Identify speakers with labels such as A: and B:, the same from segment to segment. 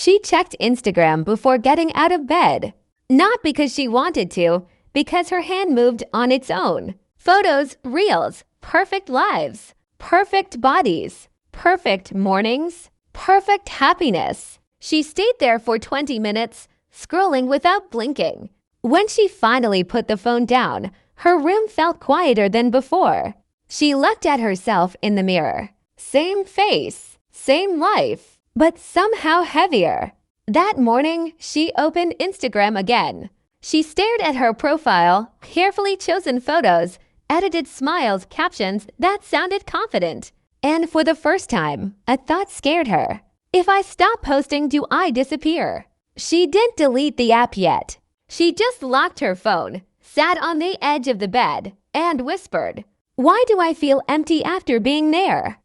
A: She checked Instagram before getting out of bed. Not because she wanted to, because her hand moved on its own. Photos, reels, perfect lives, perfect bodies, perfect mornings, perfect happiness. She stayed there for 20 minutes, scrolling without blinking. When she finally put the phone down, her room felt quieter than before. She looked at herself in the mirror. Same face, same life, but somehow heavier. That morning, she opened Instagram again. She stared at her profile, carefully chosen photos, edited smiles, captions that sounded confident. And for the first time, a thought scared her. If I stop posting, do I disappear? She didn't delete the app yet. She just locked her phone, sat on the edge of the bed, and whispered, "Why do I feel empty after being there?"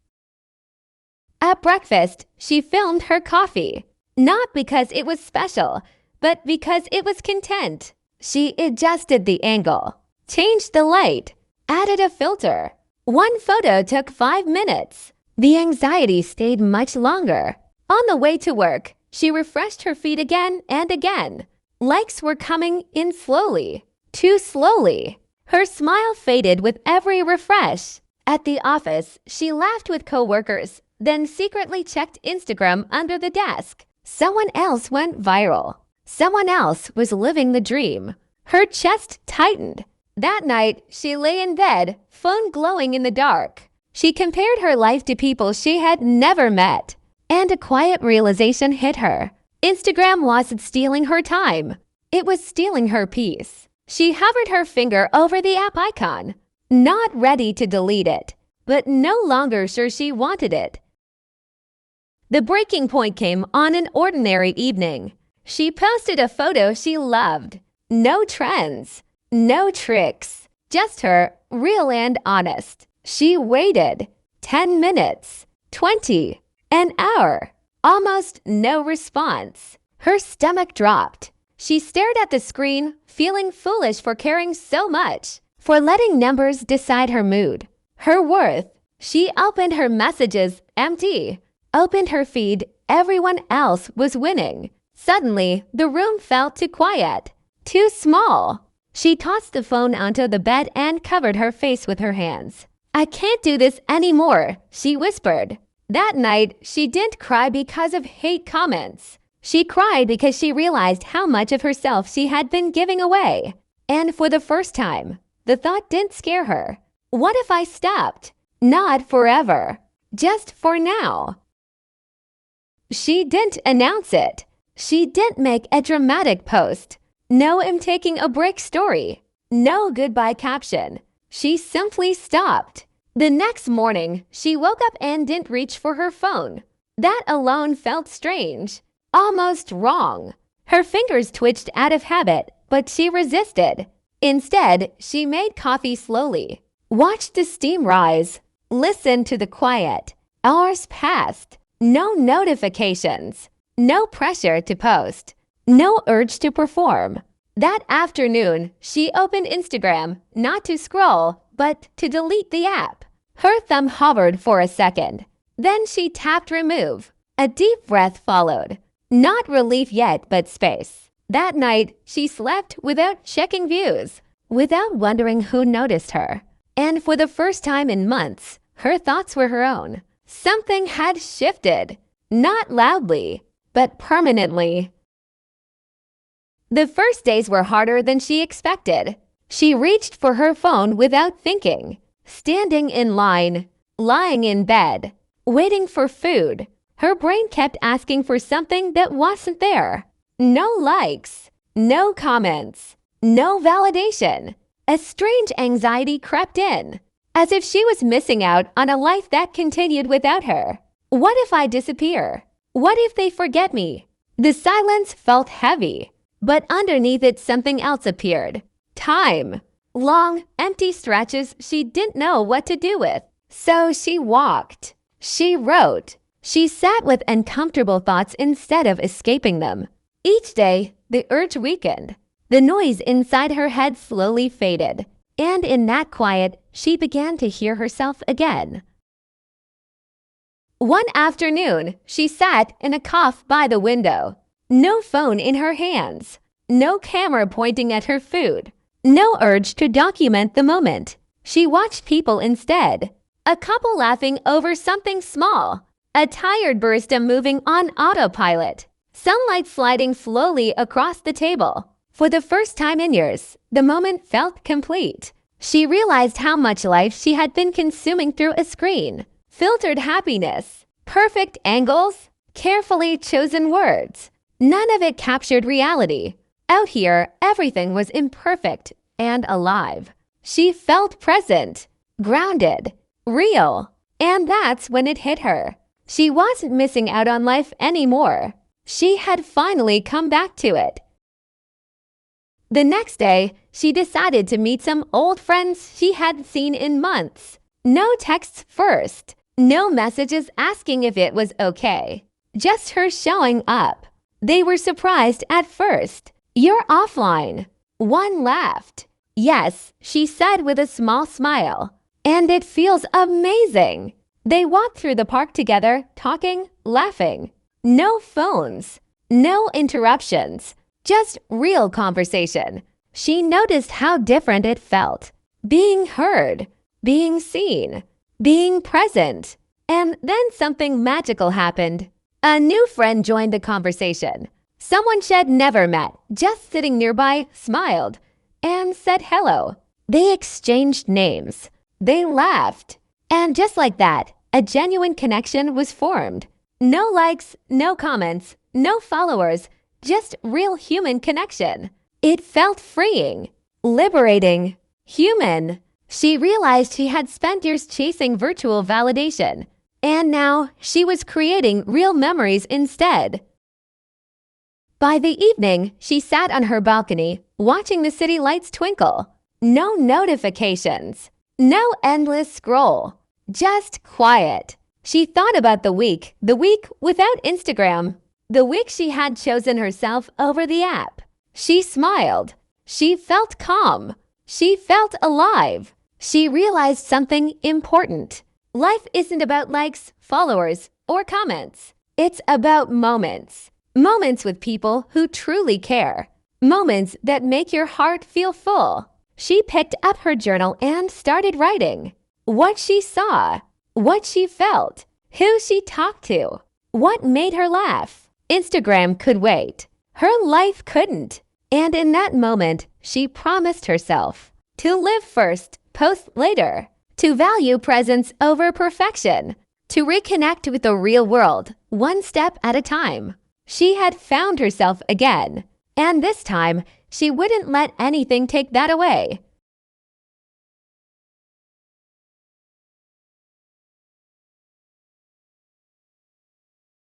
A: At breakfast, she filmed her coffee. Not because it was special, but because it was content. She adjusted the angle, changed the light, added a filter. One photo took 5 minutes. The anxiety stayed much longer. On the way to work, she refreshed her feed again and again. Likes were coming in slowly, too slowly. Her smile faded with every refresh. At the office, she laughed with coworkers, then secretly checked Instagram under the desk. Someone else went viral. Someone else was living the dream. Her chest tightened. That night, she lay in bed, phone glowing in the dark. She compared her life to people she had never met. And a quiet realization hit her. Instagram wasn't stealing her time. It was stealing her peace. She hovered her finger over the app icon, not ready to delete it, but no longer sure she wanted it. The breaking point came on an ordinary evening. She posted a photo she loved. No trends, no tricks, just her, real and honest. She waited 10 minutes, 20, an hour, almost no response. Her stomach dropped. She stared at the screen, feeling foolish for caring so much, for letting numbers decide her mood, her worth. She opened her messages, empty. Opened her feed, everyone else was winning. Suddenly, the room felt too quiet, too small. She tossed the phone onto the bed and covered her face with her hands. "I can't do this anymore," she whispered. That night, she didn't cry because of hate comments. She cried because she realized how much of herself she had been giving away. And for the first time, the thought didn't scare her. What if I stopped? Not forever, just for now. She didn't announce it. She didn't make a dramatic post. No "I'm taking a break" story. No goodbye caption. She simply stopped. The next morning, she woke up and didn't reach for her phone. That alone felt strange, almost wrong. Her fingers twitched out of habit, but she resisted. Instead, she made coffee slowly, watched the steam rise, listened to the quiet. Hours passed. No notifications, no pressure to post, no urge to perform. That afternoon, she opened Instagram, not to scroll, but to delete the app. Her thumb hovered for a second. Then she tapped remove. A deep breath followed. Not relief yet, but space. That night, she slept without checking views, without wondering who noticed her. And for the first time in months, her thoughts were her own. Something had shifted, not loudly, but permanently. The first days were harder than she expected. She reached for her phone without thinking, standing in line, lying in bed, waiting for food. Her brain kept asking for something that wasn't there. No likes, no comments, no validation. A strange anxiety crept in, as if she was missing out on a life that continued without her. What if I disappear? What if they forget me? The silence felt heavy, but underneath it something else appeared. Time. Long, empty stretches she didn't know what to do with. So she walked. She wrote. She sat with uncomfortable thoughts instead of escaping them. Each day, the urge weakened. The noise inside her head slowly faded. And in that quiet, she began to hear herself again. One afternoon, she sat in a cafe by the window. No phone in her hands. No camera pointing at her food. No urge to document the moment. She watched people instead. A couple laughing over something small. A tired barista moving on autopilot. Sunlight sliding slowly across the table. For the first time in years, the moment felt complete. She realized how much life she had been consuming through a screen. Filtered happiness. Perfect angles. Carefully chosen words. None of it captured reality. Out here, everything was imperfect and alive. She felt present, grounded, real. And that's when it hit her. She wasn't missing out on life anymore. She had finally come back to it. The next day, she decided to meet some old friends she hadn't seen in months. No texts first. No messages asking if it was okay. Just her showing up. They were surprised at first. "You're offline." One laughed. "Yes," she said with a small smile. "And it feels amazing." They walked through the park together, talking, laughing. No phones. No interruptions. Just real conversation. She noticed how different it felt. Being heard. Being seen. Being present. And then something magical happened. A new friend joined the conversation. Someone she'd never met, just sitting nearby, smiled and said hello. They exchanged names. They laughed. And just like that, a genuine connection was formed. No likes, no comments, no followers, just real human connection. It felt freeing, liberating, human. She realized she had spent years chasing virtual validation, and now she was creating real memories instead. By the evening, she sat on her balcony, watching the city lights twinkle. No notifications. No endless scroll. Just quiet. She thought about the week without Instagram. The week she had chosen herself over the app. She smiled. She felt calm. She felt alive. She realized something important. Life isn't about likes, followers, or comments. It's about moments. Moments with people who truly care. Moments that make your heart feel full. She picked up her journal and started writing. What she saw. What she felt. Who she talked to. What made her laugh. Instagram could wait. Her life couldn't. And in that moment, she promised herself to live first, post later. To value presence over perfection. To reconnect with the real world, one step at a time. She had found herself again, and this time, she wouldn't let anything take that away.